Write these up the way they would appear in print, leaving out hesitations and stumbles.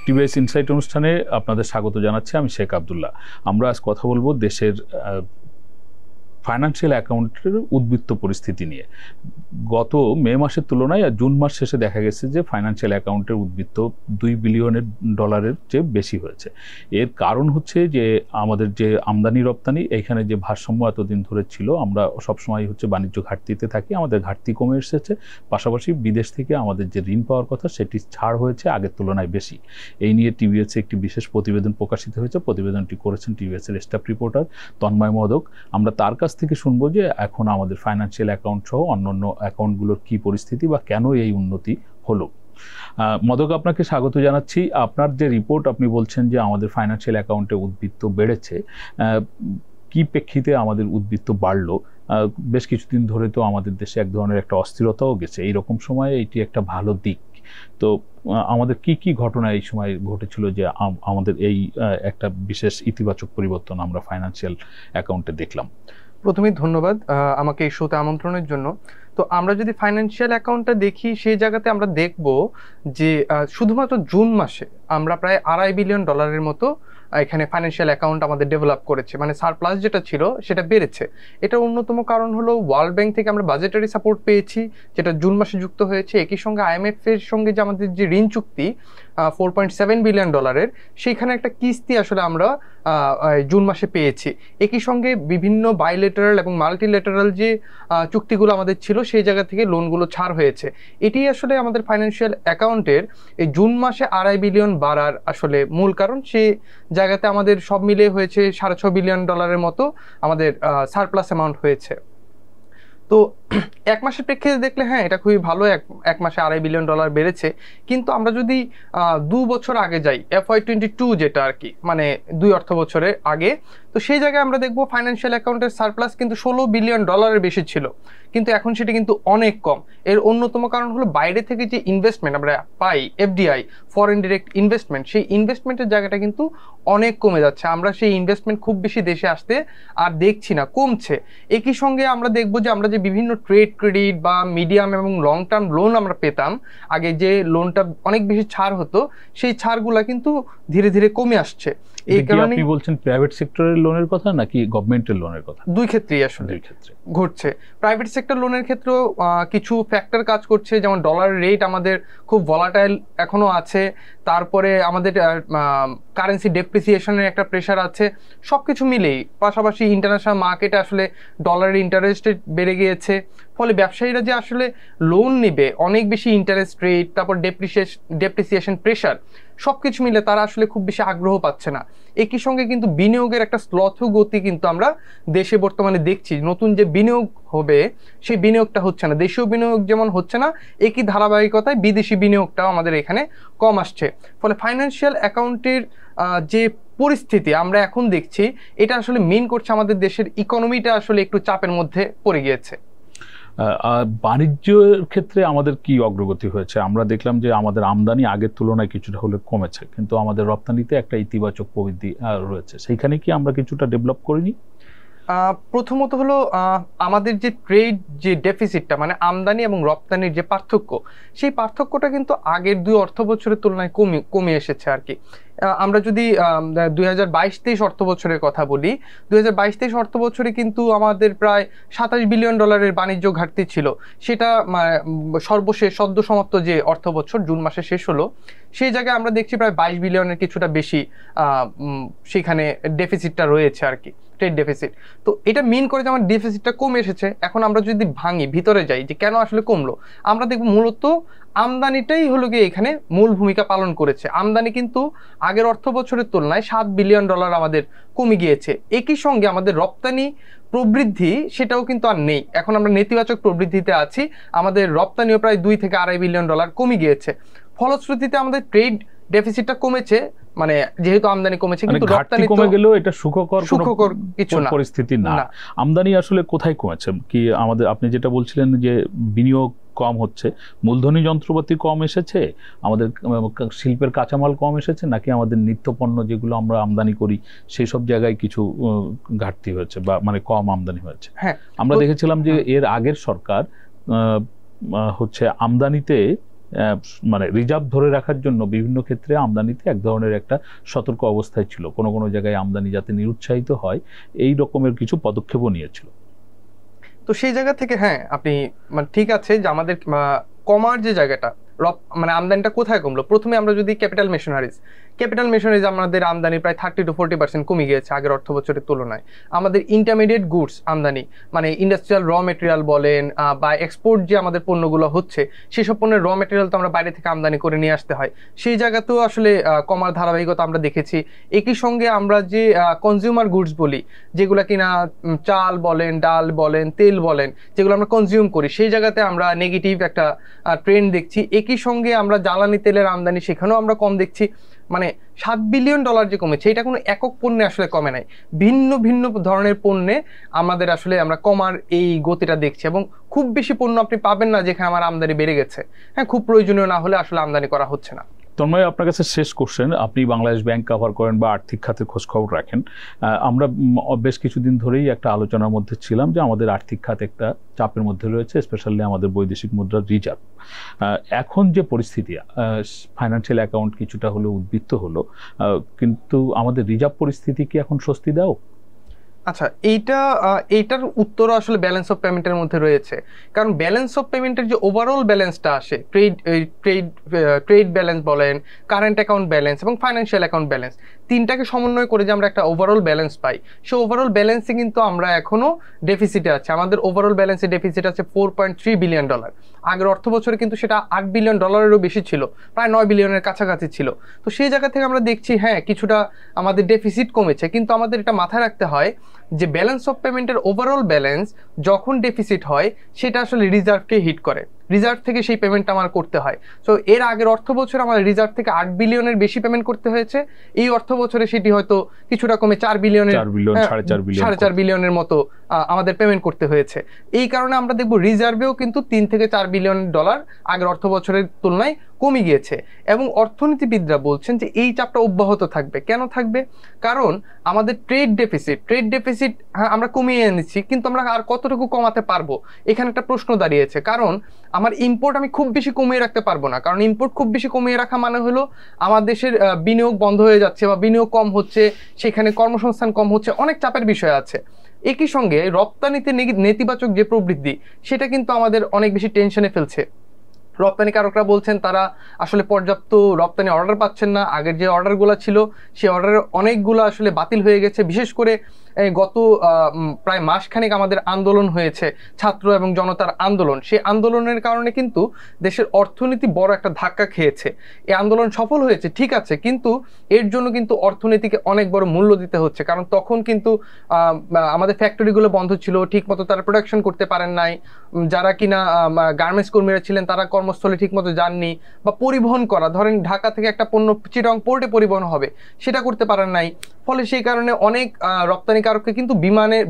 TVS insight অনুষ্ঠানে আপনাদের স্বাগত জানাচ্ছি। আমি শেখ আব্দুল্লাহ। আমরা আজ কথা বলবো দেশের ফাইন্যান্সিয়াল অ্যাকাউন্টের উদ্বৃত্ত পরিস্থিতি নিয়ে। গত মে মাসের তুলনায় জুন মাস শেষে দেখা গেছে যে ফাইন্যান্সিয়াল অ্যাকাউন্টের উদ্বৃত্ত $2 বিলিয়ন চেয়ে বেশি হয়েছে। এর কারণ হচ্ছে যে আমাদের যে আমদানি রপ্তানি এইখানে যে ভারসাম্য এতদিন ধরে ছিল, আমরা সবসময় হচ্ছে বাণিজ্য ঘাটতিতে থাকি, আমাদের ঘাটতি কমে এসেছে। পাশাপাশি বিদেশ থেকে আমাদের যে ঋণ পাওয়ার কথা সেটি ছাড় হয়েছে আগের তুলনায় বেশি। এই নিয়ে টিভিএসে একটি বিশেষ প্রতিবেদন প্রকাশিত হয়েছে। প্রতিবেদনটি করেছেন টিভিএসের স্টাফ রিপোর্টার তন্ময় মোদক। আমরা তার কাছ থেকে শুনবো যে এখন আমাদের ফাইন্যান্সিয়াল অ্যাকাউন্ট সহ অন্যান্য অ্যাকাউন্টগুলোর কি পরিস্থিতি বা কেন এই উন্নতি হলো। মদক, আপনাকে স্বাগত জানাচ্ছি। আপনার যে রিপোর্ট, আপনি বলছেন যে আমাদের ফাইন্যান্সিয়াল অ্যাকাউন্টে উদ্বৃত্ত বেড়েছে, কি প্রেক্ষিতে আমাদের উদ্বৃত্ত বাড়লো? বেশ কিছুদিন ধরে তো আমাদের দেশে এক ধরনের একটা অস্থিরতাও গেছে, এইরকম সময়ে এটি একটা ভালো দিক। তো আমাদের কি কি ঘটনা এই সময় ঘটেছিল যে আমাদের এই একটা বিশেষ ইতিবাচক পরিবর্তন আমরা ফাইন্যান্সিয়াল অ্যাকাউন্টে দেখলাম? প্রথমেই ধন্যবাদ আমাকে এই শোতে আমন্ত্রণের জন্য। তো আমরা যদি ফাইন্যান্সিয়াল অ্যাকাউন্টটা দেখি, সেই জায়গাতে আমরা দেখব যে শুধুমাত্র জুন মাসে আমরা প্রায় $2.5 বিলিয়ন মতো এখানে ফাইন্যান্সিয়াল অ্যাকাউন্ট আমাদের ডেভেলপ করেছে, মানে সারপ্লাস যেটা ছিল সেটা বেড়েছে। এটার অন্যতম কারণ হলো ওয়ার্ল্ড ব্যাংক থেকে আমরা বাজেটারি সাপোর্ট পেয়েছি, যেটা জুন মাসে যুক্ত হয়েছে। একই সঙ্গে IMF এর সঙ্গে যে আমাদের যে ঋণ চুক্তি $4.7 বিলিয়ন, সেইখানে একটা কিস্তি আসলে আমরা জুন মাসে পেয়েছি। একই সঙ্গে বিভিন্ন বাইলেটারাল এবং মাল্টিলেটারাল যে চুক্তিগুলো আমাদের ছিল, সেই জায়গা থেকে লোনগুলো ছাড় হয়েছে। এটি আসলে আমাদের ফাইন্যান্সিয়াল অ্যাকাউন্টের এই জুন মাসে $2.5 বিলিয়ন বাড়ার আসলে মূল কারণ। সেই জায়গাতে আমাদের সব মিলিয়ে হয়েছে $6.5 বিলিয়ন মতো আমাদের সারপ্লাস অ্যামাউন্ট হয়েছে। তো এক মাসের প্রেক্ষিতে দেখলে হ্যাঁ, এটা খুবই ভালো, এক মাসে $2.5 বিলিয়ন বেড়েছে। কিন্তু আমরা যদি 2 বছর আগে যাই, FY22 যেটা আর কি, মানে 2 অর্থ বছরের আগে, তো সেই জায়গায় আমরা দেখবো ফাইন্যান্সিয়াল অ্যাকাউন্টের সারপ্লাস কিন্তু $16 বিলিয়ন বেশি ছিল, কিন্তু এখন সেটা কিন্তু অনেক কম। এর অন্যতম কারণ হলো বাইরে থেকে যে ইনভেস্টমেন্ট আমরা পাই, FDI, ফরেন ডিরেক্ট ইনভেস্টমেন্ট, সেই ইনভেস্টমেন্টের জায়গাটা কিন্তু অনেক কমে যাচ্ছে। আমরা সেই ইনভেস্টমেন্ট খুব বেশি দেশে আসতে আর দেখছি না, কমছে। একই সঙ্গে আমরা দেখবো যে আমরা যে বিভিন্ন ট্রেড ক্রেডিট বা মিডিয়াম এবং লং টার্ম লোন আমরা পেতাম, আগে যে লোনটা অনেক বেশি ছাড় হতো, সেই ছাড়গুলা কিন্তু ধীরে ধীরে কমে আসছে। এই কারণে আপনি বলছেন প্রাইভেট সেক্টরের লোনের কথা নাকি গভর্নমেন্টের লোনের কথা? দুই ক্ষেত্রেই আসলে ঘটছে। প্রাইভেট সেক্টর লোনের ক্ষেত্রেও কিছু ফ্যাক্টর কাজ করছে, যেমন ডলার রেট আমাদের খুব ভলাটাইল এখনো আছে, তারপরে আমাদের কারেন্সি ডেপ্রিসিয়েশনের একটা প্রেশার আছে। সব কিছু মিলেই পাশাপাশি ইন্টারন্যাশনাল মার্কেটে আসলে ডলারের ইন্টারেস্ট রেট বেড়ে গিয়েছে, ফলে ব্যবসায়ীরা যে আসলে লোন নেবে, অনেক বেশি ইন্টারেস্ট রেট, তারপর ডেপ্রিসিয়েশন প্রেশার, সব কিছু মিলে তারা আসলে খুব বেশি আগ্রহ পাচ্ছে না। একই সঙ্গে কিন্তু বিনিয়োগের একটা স্লথ গতি কিন্তু আমরা দেশে বর্তমানে দেখছি। নতুন যে বিনিয়োগ হবে, সেই বিনিয়োগটা হচ্ছে না। দেশীয় বিনিয়োগ যেমন হচ্ছে না, একই ধারাবাহিকতায় বিদেশি বিনিয়োগটাও আমাদের এখানে কম আসছে। ফলে ফাইন্যান্সিয়াল অ্যাকাউন্টের যে পরিস্থিতি আমরা এখন দেখছি, এটা আসলে মিন করছে আমাদের দেশের ইকোনমিটা আসলে একটু চাপের মধ্যে পড়ে গিয়েছে। বাণিজ্যের ক্ষেত্রে আমাদের কি অগ্রগতি হয়েছে? আমরা দেখলাম যে আমাদের আমদানি আগের তুলনায় কিছুটা হলে কমেছে, কিন্তু আমাদের রপ্তানিতে একটা ইতিবাচক প্রবৃদ্ধি রয়েছে। সেইখানে কি আমরা কিছুটা ডেভেলপ করিনি? প্রথমত হলো আমাদের যে ট্রেড যে ডেফিসিটটা, মানে আমদানি এবং রপ্তানির যে পার্থক্য, সেই পার্থক্যটা কিন্তু আগের 2 অর্থ বছরের তুলনায় কমে এসেছে আর কি। আমরা যদি 2022-23 অর্থ বছরের কথা বলি, 2022-23 অর্থ বছরে কিন্তু আমাদের প্রায় $27 বিলিয়ন বাণিজ্য ঘাটতি ছিল। সেটা সর্বশেষ সদ্য সমাপ্ত যে অর্থ বছর জুন মাসে শেষ হলো, সেই জায়গায় আমরা দেখছি প্রায় $22 বিলিয়নের কিছুটা বেশি সেখানে ডেফিসিটটা রয়েছে আর কি, ট্রেড ডেফিসিট। তো এটা মিন করে যে আমার ডেফিসিটটা কমে এসেছে। এখন আমরা যদি ভাঙি, ভিতরে যাই যে কেন আসলে কমলো, আমরা দেখব মূলত আমদানিটাই হলো গিয়ে এখানে মূল ভূমিকা পালন করেছে। আমদানি কিন্তু আগের অর্থ বছরের তুলনায় $7 বিলিয়ন আমাদের কমে গিয়েছে। একই সঙ্গে আমাদের রপ্তানি প্রবৃদ্ধি সেটাও কিন্তু আর নেই, এখন আমরা নেতিবাচক প্রবৃদ্ধিতে আছি। আমাদের রপ্তানিও প্রায় $2 থেকে $2.5 বিলিয়ন কমে গিয়েছে। ফলশ্রুতিতে আমাদের ট্রেড ডেফিসিটটা কমেছে, মানে যেহেতু আমদানি কমেছে কিন্তু রপ্তানি কমে গেলেও এটা সুখকর কিছু না, পরিস্থিতি না। আমদানি আসলে কোথায় কমেছে কি আমাদের? আপনি যেটা বলছিলেন যে বিনিয়োগ কম হচ্ছে, মূলধনী যন্ত্রপাতি কম এসেছে, আমাদের শিল্পের কাঁচামাল কম এসেছে, নাকি আমাদের নিত্যপণ্য যেগুলো আমরা আমদানি করি সেই সব জায়গায় কিছু ঘাটতি হয়েছে বা মানে কম আমদানি হয়েছে? হ্যাঁ, আমরা দেখেছিলাম যে এর আগের সরকার হচ্ছে আমদানিতে মানে রিজার্ভ ধরে রাখার জন্য বিভিন্ন ক্ষেত্রে আমদানিতে এক ধরনের একটা সতর্ক অবস্থায় ছিল, কোনো কোনো জায়গায় আমদানি যাতে নিরুৎসাহিত হয় এই রকমের কিছু পদক্ষেপও নিয়েছিল। তো সেই জায়গা থেকে হ্যাঁ আপনি মানে ঠিক আছে যে আমাদের কমার যে জায়গাটা মানে আমদানিটা কোথায় কমলো, প্রথমে আমরা যদি ক্যাপিটাল মেশিনারিজ আমাদের আমদানি প্রায় 30 to 40% কমে গিয়েছে আগের অর্থ বছরের তুলনায়। আমাদের ইন্টারমিডিয়েট গুডস আমদানি মানে ইন্ডাস্ট্রিয়াল র মেটেরিয়াল বলেন বা এক্সপোর্ট যে আমাদের পণ্যগুলো হচ্ছে সেসব পণ্যের র মেটেরিয়াল তো আমরা বাইরে থেকে আমদানি করে নিয়ে আসতে হয়, সেই জায়গাতেও আসলে কমার ধারাবাহিকতা আমরা দেখেছি। একই সঙ্গে আমরা যে কনজিউমার গুডস বলি, যেগুলো কিনা চাল বলেন, ডাল বলেন, তেল বলেন, যেগুলো আমরা কনজিউম করি, সেই জায়গাতে আমরা নেগেটিভ একটা ট্রেন্ড দেখছি। একই সঙ্গে আমরা জ্বালানি তেলের আমদানি সেখানেও আমরা কম দেখছি। মানে $7 বিলিয়ন যে কমেছে, এটা কোনো একক পণ্যে আসলে কমে নাই, ভিন্ন ভিন্ন ধরনের পণ্যে আমাদের আসলে আমরা কমার এই গতিটা দেখছি। এবং খুব বেশি পণ্য আপনি পাবেন না যেখানে আমার আমদানি বেড়ে গেছে, হ্যাঁ খুব প্রয়োজনীয় না হলে আসলে আমদানি করা হচ্ছে না। তন্ময়, আপনার কাছে শেষ কোশ্চেন, আপনি বাংলাদেশ ব্যাংক কভার করেন বা আর্থিক খাতের খোঁজখবর রাখেন, আমরা বেশ কিছুদিন ধরেই একটা আলোচনার মধ্যে ছিলাম যে আমাদের আর্থিক খাত একটা চাপের মধ্যে রয়েছে, স্পেশালি আমাদের বৈদেশিক মুদ্রার রিজার্ভ। এখন যে পরিস্থিতি, ফাইন্যান্সিয়াল অ্যাকাউন্ট কিছুটা হলেও উদ্বৃত্ত হলো, কিন্তু আমাদের রিজার্ভ পরিস্থিতি কি এখন স্বস্তি দাও? আচ্ছা, এইটার উত্তর আসলে ব্যালেন্স অফ পেমেন্টের মধ্যে রয়েছে। কারণ ব্যালেন্স অফ পেমেন্টের যে ওভারঅল ব্যালেন্সটা আসে, ট্রেড ব্যালেন্স বলেন, কারেন্ট অ্যাকাউন্ট ব্যালেন্স এবং ফাইন্যান্সিয়াল অ্যাকাউন্ট ব্যালেন্স, তিনটাকে সমন্বয় করে যে আমরা একটা ওভারঅল ব্যালেন্স পাই, সেই ওভারঅল ব্যালেন্সে কিন্তু আমরা এখনো ডেফিসিটে আছে। আমাদের ওভারঅল ব্যালেন্সে ডেফিসিট আছে $4.3 বিলিয়ন। আগের অর্থ বছরে কিন্তু সেটা $8 বিলিয়ন বেশি ছিল, প্রায় 9 বিলিয়নের কাছাকাছি ছিল। তো সেই জায়গা থেকে আমরা দেখছি হ্যাঁ কিছুটা আমাদের ডেফিসিট কমেছে, কিন্তু আমাদের এটা মাথায় রাখতে হয় যে ব্যালেন্স অফ পেমেন্টের ওভারঅল ব্যালেন্স যখন ডেফিসিট হয় সেটা আসলে রিজার্ভকে হিট করে, রিজার্ভ থেকে সেই পেমেন্টটা আমার করতে হয়। সো এর আগের অর্থ বছর আমাদের রিজার্ভ থেকে 8 বিলিয়নের বেশি পেমেন্ট করতে হয়েছে, এই অর্থ বছরে সেটি হয়তো কিছুটা কমে 4 বিলিয়নের, 4.5 বিলিয়নের মতো আমাদের পেমেন্ট করতে হয়েছে। এই কারণে আমরা দেখব রিজার্ভেও কিন্তু $3 থেকে $4 বিলিয়ন আগের অর্থ বছরের তুলনায় কমে গিয়েছে। এবং অর্থনীতিবিদরা বলছেন যে এই চাপটা অব্যাহত থাকবে। কেন থাকবে? কারণ আমাদের ট্রেড ডেফিসিট আমরা কমিয়ে এনেছি, কিন্তু আমরা আর কতটুকু কমাতে পারবো, এখানে একটা প্রশ্ন দাঁড়িয়েছে। কারণ আমার ইম্পোর্ট আমি খুব বেশি কমিয়ে রাখতে পারবো না, কারণ ইম্পোর্ট খুব বেশি কমিয়ে রাখা মানে হলো আমার দেশের বিনিয়োগ বন্ধ হয়ে যাচ্ছে বা বিনিয়োগ কম হচ্ছে, সেখানে কর্মসংস্থান কম হচ্ছে, অনেক চাপের বিষয় আছে। একই সঙ্গে রপ্তানিতে নেতিবাচক যে প্রবৃদ্ধি, সেটা কিন্তু আমাদের অনেক বেশি টেনশনে ফেলছে। রপ্তানিকারকরা বলছেন তারা আসলে পর্যাপ্ত রপ্তানি অর্ডার পাচ্ছেন না, আগের যে অর্ডারগুলো ছিল সেই অর্ডারের অনেকগুলো আসলে বাতিল হয়ে গেছে। বিশেষ করে গত প্রায় মাসখানেক আমাদের আন্দোলন হয়েছে, ছাত্র এবং জনতার আন্দোলন, সেই আন্দোলনের কারণে কিন্তু দেশের অর্থনীতি বড় একটা ধাক্কা খেয়েছে। এই আন্দোলন সফল হয়েছে ঠিক আছে, কিন্তু এর জন্য কিন্তু অর্থনীতিকে অনেক বড় মূল্য দিতে হচ্ছে। কারণ তখন কিন্তু আমাদের ফ্যাক্টরিগুলো বন্ধ ছিল, ঠিক মতো তারা প্রোডাকশন করতে পারেন নাই, যারা কিনা গার্মেন্টস কর্মীরা ছিলেন তারা কর্মস্থলে ঠিক মতো যাননি, বা পরিবহন করা, ধরেন ঢাকা থেকে একটা পণ্য চিটাগং পোর্টে পরিবহন হবে সেটা করতে পারেন নাই। ফলে সেই কারণে অনেক রপ্তানিকারককে কিন্তু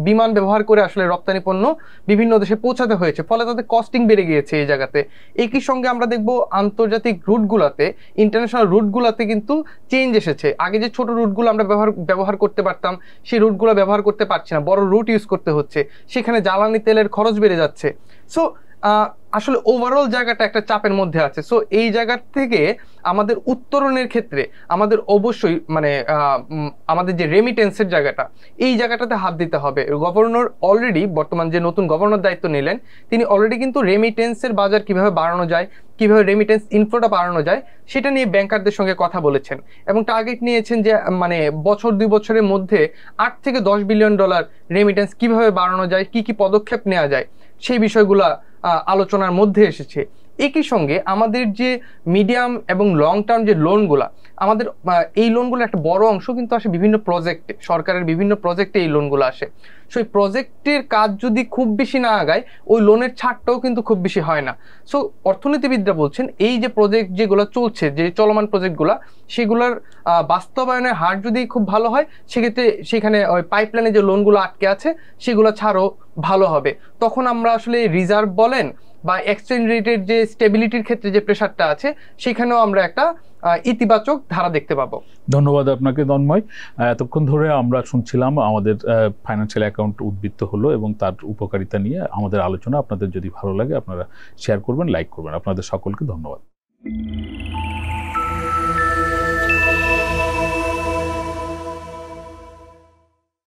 বিমান ব্যবহার করে আসলে রপ্তানি পণ্য বিভিন্ন দেশে পৌঁছাতে হয়েছে, ফলে তাদের কস্টিং বেড়ে গিয়েছে এই জায়গাতে। একই সঙ্গে আমরা দেখব আন্তর্জাতিক রুটগুলোতে, ইন্টারন্যাশনাল রুটগুলোতে কিন্তু চেঞ্জ এসেছে। আগে যে ছোট রুটগুলো আমরা ব্যবহার করতে পারতাম, সেই রুটগুলো ব্যবহার করতে পারছি না, বড় রুট ইউজ করতে হচ্ছে, সেখানে জ্বালানি তেলের খরচ বেড়ে যাচ্ছে। সো আসলে ওভারঅল জায়গাটা একটা চাপের মধ্যে আছে। সো এই জায়গা থেকে আমাদের উত্তরণের ক্ষেত্রে আমাদের অবশ্যই মানে আমাদের যে রেমিটেন্সের জায়গাটা, এই জায়গাটাতে হাত দিতে হবে। গভর্নর অলরেডি, বর্তমান যে নতুন গভর্নর দায়িত্ব নিলেন, তিনি অলরেডি কিন্তু রেমিটেন্সের বাজার কিভাবে বাড়ানো যায়, কিভাবে রেমিটেন্স ইনফ্লোটা বাড়ানো যায়, সেটা নিয়ে ব্যাংকারদের সঙ্গে কথা বলেছেন এবং টার্গেট নিয়েছেন যে মানে বছর 2 বছরের মধ্যে $8 থেকে $10 বিলিয়ন রেমিটেন্স কিভাবে বাড়ানো যায়, কি কি পদক্ষেপ নেওয়া যায়, সেই বিষয়গুলা আলোচনার মধ্যে এসেছে। একই সঙ্গে আমাদের যে মিডিয়াম এবং লং টার্ম যে লোনগুলা, আমাদের এই লোনগুলো একটা বড় অংশ কিন্তু আসে বিভিন্ন প্রজেক্টে, সরকারের বিভিন্ন প্রজেক্টে এই লোনগুলো আসে। সো এই প্রজেক্টের কাজ যদি খুব বেশি না আগায়, ওই লোনের ছাড়টাও কিন্তু খুব বেশি হয় না। সো অর্থনীতিবিদরা বলছেন এই যে প্রজেক্ট যেগুলো চলছে, যে চলমান প্রজেক্টগুলা, সেগুলোর বাস্তবায়নের হার যদি খুব ভালো হয়, সেক্ষেত্রে সেখানে ওই পাইপলাইনে যে লোনগুলো আটকে আছে সেগুলো ছাড়ও ভালো হবে। তখন আমরা আসলে রিজার্ভ বলেন বা এক্সচেঞ্জ রেটের যে স্টেবিলিটির ক্ষেত্রে যে প্রেশারটা আছে, সেখানেও আমরা একটা ইতিবাচক ধারা দেখতে পাবো। ধন্যবাদ আপনাকে তন্ময়। এতক্ষণ ধরে আমরা শুনছিলাম আমাদের ফাইন্যান্সিয়াল অ্যাকাউন্ট উদ্বৃত্ত হলো এবং তার উপকারিতা নিয়ে আমাদের আলোচনা। আপনাদের যদি ভালো লাগে আপনারা শেয়ার করবেন, লাইক করবেন। আপনাদের সকলকে ধন্যবাদ। ধন্যবাদ।